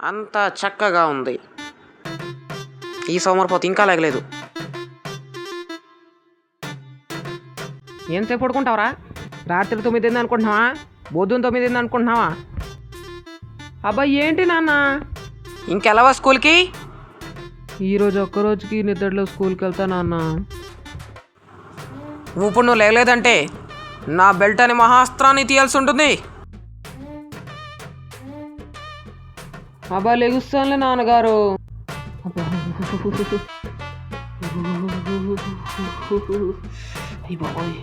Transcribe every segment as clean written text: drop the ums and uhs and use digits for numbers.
అంత చక్కగా ఉంది. ఈ సోమరిపోతు ఇంకా లేగలేదు. ఎంతసేపు పడుకుంటావరా? రాత్రి 9 అనుకుంటున్నావా? బొద్దున 9 అనుకుంటున్నావా? అబ్బాయి ఏంటి నాన్న? ఇంకెలావా స్కూల్కి? ఈరోజు ఒక్కరోజుకి నిద్రలో స్కూల్కి వెళ్తా నాన్న. ఇప్పుడు నువ్వు లేగలేదంటే నా బెల్ట్ అని మహాస్త్రాన్ని తీయాల్సి ఉంటుంది. అబ్బా లెగుస్తానులే నాన్నగారు. బాబోయ్,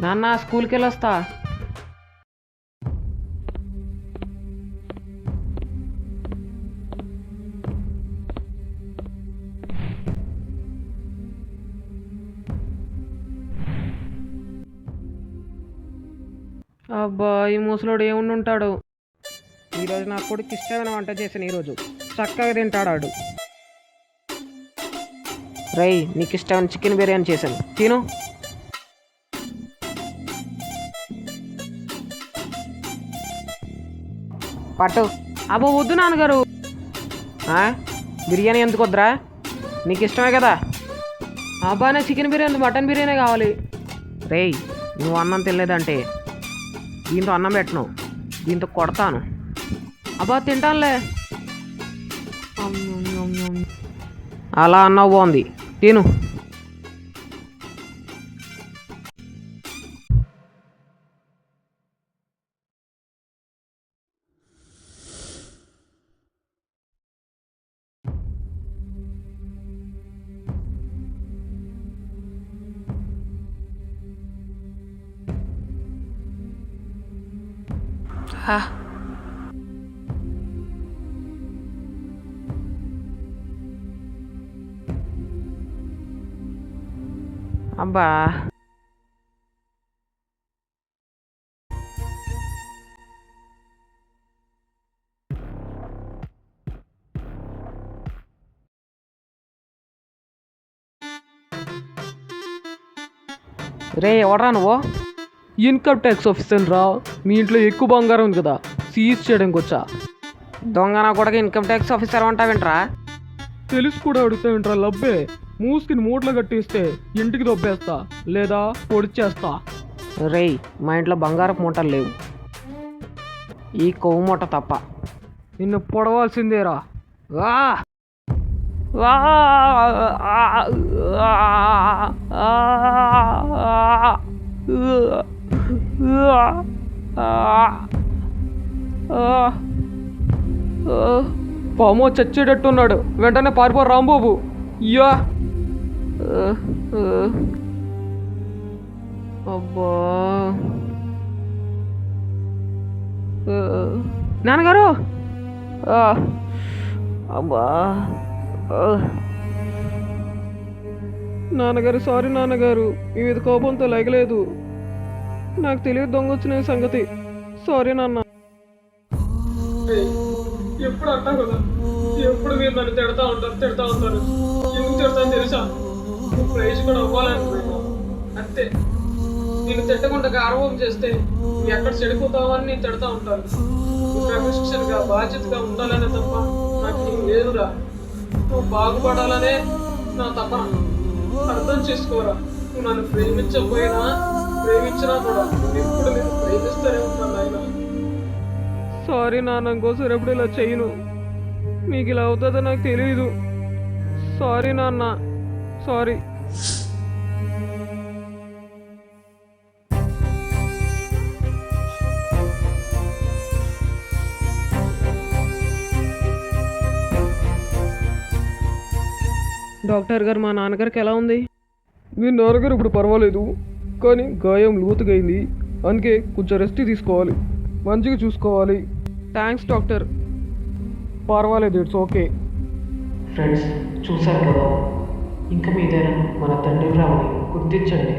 నాన్న స్కూల్కి వెళ్ళొస్తా. అబ్బా ఈ ముసలోడు ఏముండి ఉంటాడు. ఈరోజు నా కొడుకు ఇష్టమైన వంట చేశాను. ఈరోజు చక్కగా తింటాడాడు. రై, నీకు ఇష్టమైన చికెన్ బిర్యానీ చేశాను, తిను. పట్టు. అబ్బో వద్దు నాన్నగారు. బిర్యానీ ఎందుకు వద్దురా? నీకు ఇష్టమే కదా. అబ్బా నా చికెన్ బిర్యానీ మటన్ బిర్యానీ కావాలి. రేయ్, నువ్వు అన్నం తినలేదంటే దీంతో అన్నం పెట్టను, దీంతో కొడతాను. అబ్బా తింటానులే. అలా అన్నావు బాగుంది, తిను. అబ్బా రే, ఎవడరా నువ్వు? ఇన్కమ్ ట్యాక్స్ ఆఫీసర్ రా. మీ ఇంట్లో ఎక్కువ బంగారం ఉంది కదా, సీజ్ చేయడానికి వచ్చా. దొంగ నా కూడా ఇన్కమ్ ట్యాక్స్ ఆఫీసర్ అంటావేంట్రా? తెలిసి కూడా అడుగుతావేంట్రా? లబ్బే, మూసుకుని మూటలు కట్టిస్తే ఇంటికి దొబ్బేస్తా, లేదా పొడిచేస్తా. రేయ్, మా ఇంట్లో బంగారపు మూటలు లేవు, ఈ కొవ్వు మూట తప్ప. నిన్ను పొడవాల్సిందేరా. పాము చచ్చేటట్టున్నాడు, వెంటనే పారిపో రాంబాబు. అయ్యా అబ్బా నాన్నగారు. అబ్బా నాన్నగారు, సారీ నాన్నగారు, మీ మీద కోపంతో లేగలేదు. నాకు తెలియదు దొంగ వచ్చిన సంగతి. సారీ నాన్న. ఎప్పుడు అంటావు కదా, ఎప్పుడు మీరు నన్ను తిడతా ఉంటారు ఎందుకు తిడతాను తెలుసా? ప్రైజ్ కూడా అవ్వాలనుకున్నాను అంతే. నేను తిట్టకుండా గర్వం చేస్తే ఎక్కడ చెడిపోతావని నేను తిడతా ఉంటాను. క్రమశిక్షణగా బాధ్యతగా ఉండాలనే తప్ప నాకు ఏం లేదురా. నువ్వు బాగుపడాలనే నా తపన, అర్థం చేసుకోరా. నువ్వు నన్ను ప్రేమించకపోయినా ప్రేమించినా కూడా ఎప్పుడు నేను ప్రేమిస్తూనే ఉంటాను ఆయన. సారీ నాన్న, ఇంకోసారి ఎప్పుడు ఇలా చేయను. మీకు ఇలా అవుతుందో నాకు తెలియదు. సారీ నాన్న, సారీ. డాక్టర్ గారు, మా నాన్నగారికి ఎలా ఉంది? మీ నాన్నగారు ఇప్పుడు పర్వాలేదు, కానీ గాయం లోతుగైంది, అందుకే కొంచెం రెస్ట్ తీసుకోవాలి, మంచిగా చూసుకోవాలి. Thanks doctor. పర్వాలేదు, ఇట్స్ ఓకే. ఫ్రెండ్స్ చూశారు కదా, ఇంకా మీదైనా మన తండ్రి రావుని గుర్తించండి.